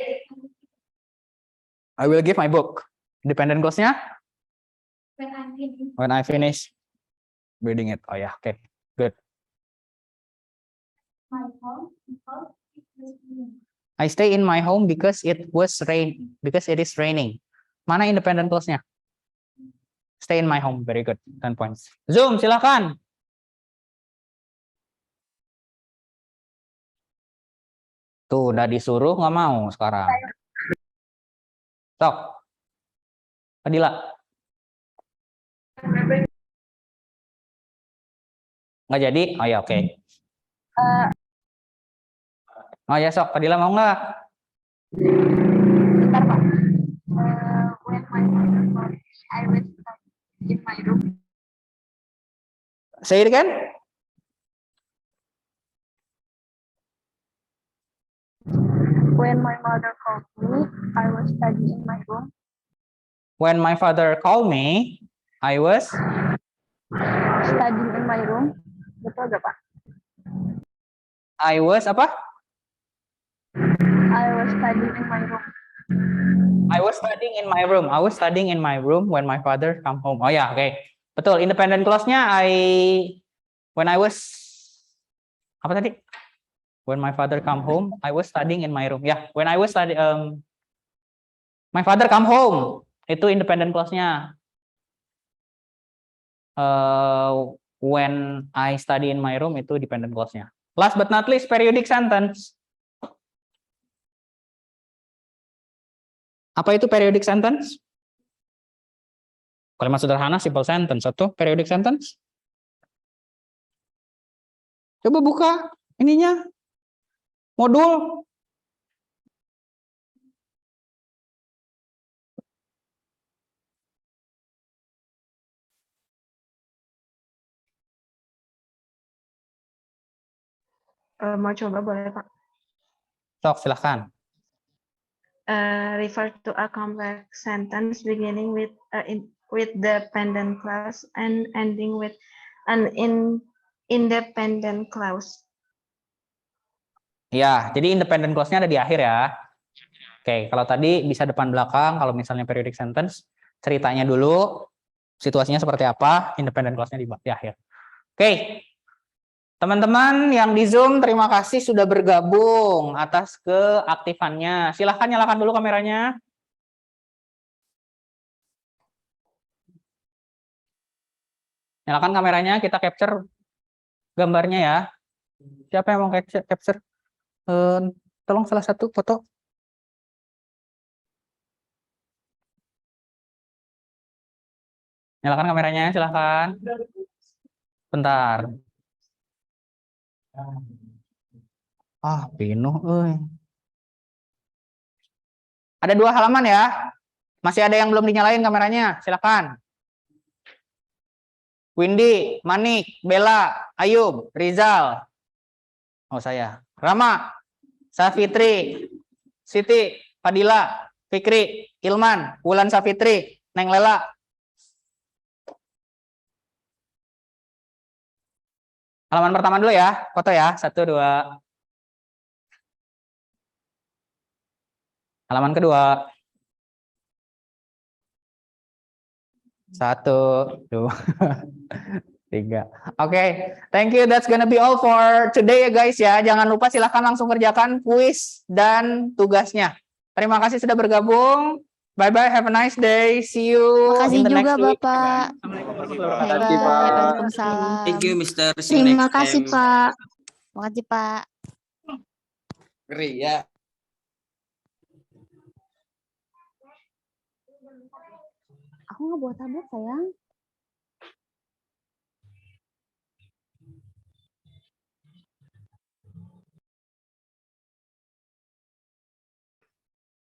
Speaker 1: I will give my book. Independent clause-nya
Speaker 2: When I finish.
Speaker 1: when I finish reading it. Oh ya, oke. Good.
Speaker 2: my home because it was raining.
Speaker 1: I stay in my home because it is raining. Mana independent clause-nya? Stay in my home. Very good. 10 points. Zoom, silakan. Tuh, udah disuruh nggak mau sekarang. Sok. Fadila. Nggak jadi? Oh ya, oke. Oh ya, sok. Fadila mau nggak?
Speaker 8: Bentar, Pak. When my mother called me, I was in my room.
Speaker 1: Say it again.
Speaker 8: When my mother called me, I was studying in my room.
Speaker 1: When my father called me, I was
Speaker 8: Studying in my room. Betul gak, Pak?
Speaker 1: I was apa?
Speaker 8: I was studying in my room.
Speaker 1: I was studying in my room. I was studying in my room when my father come home. Oh ya, oke. Betul. Independent clause-nya when I was apa tadi? When my father come home, I was studying in my room. Ya, when I was my father come home. Itu independent clause-nya. When I study in my room itu dependent clause-nya. Last but not least, periodic sentence. Apa itu periodic sentence? Kalimat sederhana, simple sentence. Satu, periodic sentence. Coba buka ininya. Modul.
Speaker 8: Mau coba boleh, Pak?
Speaker 1: Sok, silahkan.
Speaker 8: Refer to a complex sentence beginning with the dependent clause and ending with an independent clause.
Speaker 1: Ya, jadi independent clause-nya ada di akhir ya. Oke, kalau tadi bisa depan belakang, kalau misalnya periodic sentence, ceritanya dulu, situasinya seperti apa, independent clause-nya di akhir. Oke, teman-teman yang di Zoom, terima kasih sudah bergabung atas keaktifannya. Silahkan nyalakan dulu kameranya. Nyalakan kameranya, kita capture gambarnya ya. Siapa yang mau capture? Tolong salah satu foto. Nyalakan kameranya, silahkan. Bentar. Pinuh, Ada 2 halaman ya. Masih ada yang belum dinyalain kameranya, silakan. Windy, Manik, Bella, Ayub, Rizal. Oh, saya. Rama, Safitri, Siti, Fadila, Fikri, Ilman, Wulan Safitri, Neng Lela. Halaman pertama dulu ya, foto ya. 1, 2. Halaman kedua. 1, 2, 3. Oke, thank you. That's gonna be all for today ya guys ya. Jangan lupa silahkan langsung kerjakan kuis dan tugasnya. Terima kasih sudah bergabung. Bye bye. Have a nice day. See you
Speaker 6: Makasih
Speaker 1: in the
Speaker 6: juga
Speaker 1: next week.
Speaker 6: Bapak.
Speaker 1: Assalamualaikum warahmatullahi
Speaker 6: Bye
Speaker 1: wabarakatuh.
Speaker 6: bye. Waalaikumsalam.
Speaker 9: Thank you, Mr. See you
Speaker 6: Terima
Speaker 9: next
Speaker 6: kasih
Speaker 9: time.
Speaker 6: Pak. Makasih Pak.
Speaker 9: Ngeri ya.
Speaker 6: Aku nggak bawa tablet sayang.